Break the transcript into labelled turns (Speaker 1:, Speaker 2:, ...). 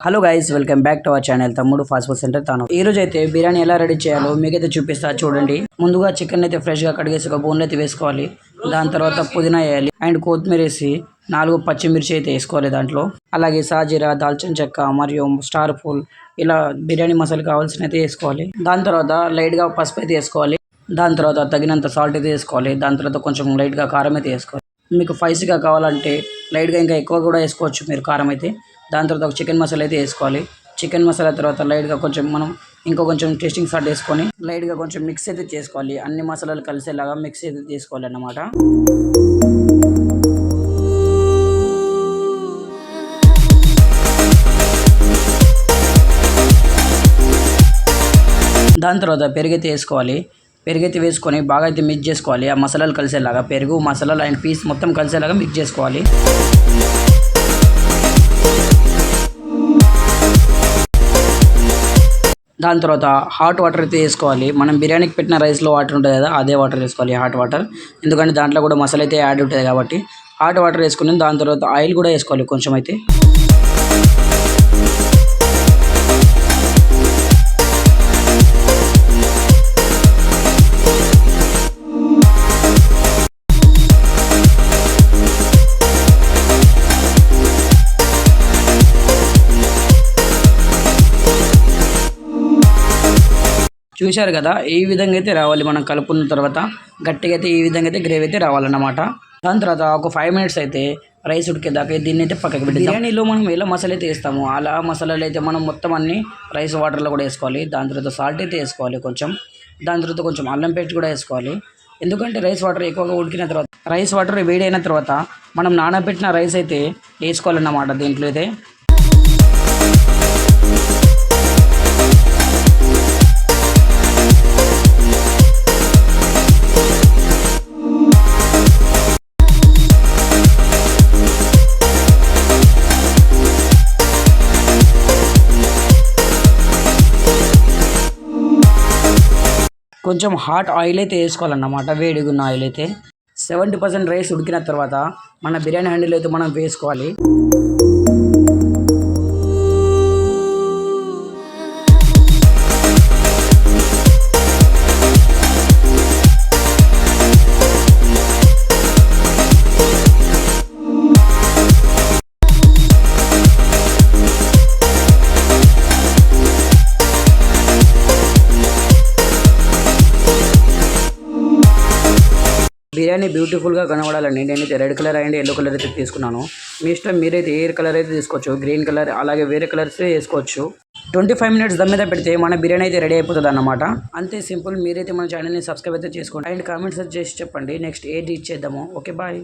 Speaker 1: Hello guys, welcome back to our channel తమ్ముడు fast food centre తాను. ఈ రోజు అయితే బిర్యానీ ఎలా రెడీ చేయాలో మీకైతే చూపిస్తా చూడండి. ముందుగా చికెన్ అయితే ఫ్రెష్గా కడిగేసి ఒక బౌల్ అయితే వేసుకోవాలి. దాని తర్వాత పుదీనా వేయాలి అండ్ కొత్తిమీర వేసి 4 పచ్చిమిర్చి అయితే వేసుకోవాలి. దాంట్లో అలాగే సాజీరా, దాల్చిన చెక్క మరియు స్టార్ పూల్ ఇలా బిర్యానీ మసాలా కావాల్సిన అయితే వేసుకోవాలి. దాని తర్వాత లైట్గా పసుపు అయితే వేసుకోవాలి. దాని తర్వాత తగినంత సాల్ట్ అయితే వేసుకోవాలి. దాని తర్వాత కొంచెం లైట్గా కారం అయితే వేసుకోవాలి. మీకు స్పైసీగా కావాలంటే లైట్గా ఇంకా ఎక్కువ కూడా వేసుకోవచ్చు మీరు కారం అయితే. దాని తర్వాత ఒక చికెన్ మసాలా అయితే వేసుకోవాలి. చికెన్ మసాలా తర్వాత లైట్గా కొంచెం మనం కొంచెం టేస్టింగ్ సాల్ట్ వేసుకొని లైట్గా కొంచెం మిక్స్ అయితే చేసుకోవాలి. అన్ని మసాలాలు కలిసేలాగా మిక్స్ అయితే చేసుకోవాలి అన్నమాట. దాని తర్వాత పెరుగైతే వేసుకోవాలి. పెరుగైతే వేసుకొని బాగా అయితే మిక్స్ చేసుకోవాలి. ఆ మసాలాలు కలిసేలాగా పెరుగు మసాలాలు అండ్ పీస్ మొత్తం కలిసేలాగా మిక్స్ చేసుకోవాలి. దాని తర్వాత హాట్ వాటర్ అయితే వేసుకోవాలి. మనం బిర్యానీకి పెట్టిన రైస్లో వాటర్ ఉంటుంది కదా, అదే వాటర్ వేసుకోవాలి, హాట్ వాటర్. ఎందుకంటే దాంట్లో కూడా మసాలా అయితే యాడ్ ఉంటుంది కాబట్టి హాట్ వాటర్ వేసుకుని దాని తర్వాత ఆయిల్ కూడా వేసుకోవాలి కొంచెం అయితే. చూశారు కదా, ఈ విధంగా అయితే రావాలి. మనం కలుపుకున్న తర్వాత గట్టిగా అయితే ఈ విధంగా అయితే గ్రేవీ అయితే రావాలన్నమాట. దాని తర్వాత ఒక 5 మినిట్స్ అయితే రైస్ ఉడికేదాకా దీన్ని అయితే పక్కకి పెట్టి బిర్యానీలో మనం ఎలా మసాలా అయితే వేస్తామో అలా మసాలాలు అయితే మనం మొత్తం అన్ని రైస్ వాటర్లో కూడా వేసుకోవాలి. దాని తర్వాత సాల్ట్ అయితే వేసుకోవాలి కొంచెం. దాని తర్వాత కొంచెం అల్లం పేస్ట్ కూడా వేసుకోవాలి. ఎందుకంటే రైస్ వాటర్ ఎక్కువగా ఉడికిన తర్వాత రైస్ వాటర్ వేడైన తర్వాత మనం నానబెట్టిన రైస్ అయితే వేసుకోవాలన్నమాట దీంట్లో అయితే. కొంచెం హాట్ ఆయిల్ అయితే వేసుకోవాలన్నమాట, వేడిగున్న ఆయిల్ అయితే. 70% రైస్ ఉడికిన తర్వాత మన బిర్యానీ హ్యాండిల్ అయితే మనం వేసుకోవాలి. బిర్యానీ బ్యూటిఫుల్గా కనబడాలండి నేనైతే red colour and yellow colour అయితే తీసుకున్నాను. మీ ఇష్టం, మీరైతే ఏ కలర్ అయితే తీసుకోవచ్చు, గ్రీన్ కలర్ అలాగే వేరే కలర్స్ వేసుకోవచ్చు. 25 మినిట్స్ దమ్ మీద పెడితే మన బిర్యానీ అయితే రెడీ అయిపోతుంది అన్నమాట. అంతే సింపుల్. మీరైతే మన ఛానల్ని సబ్స్క్రైబ్ అయితే చేసుకోండి అండ్ కామెంట్స్ చేసి చెప్పండి నెక్స్ట్ ఏది ఇచ్చేద్దాము. Okay, bye.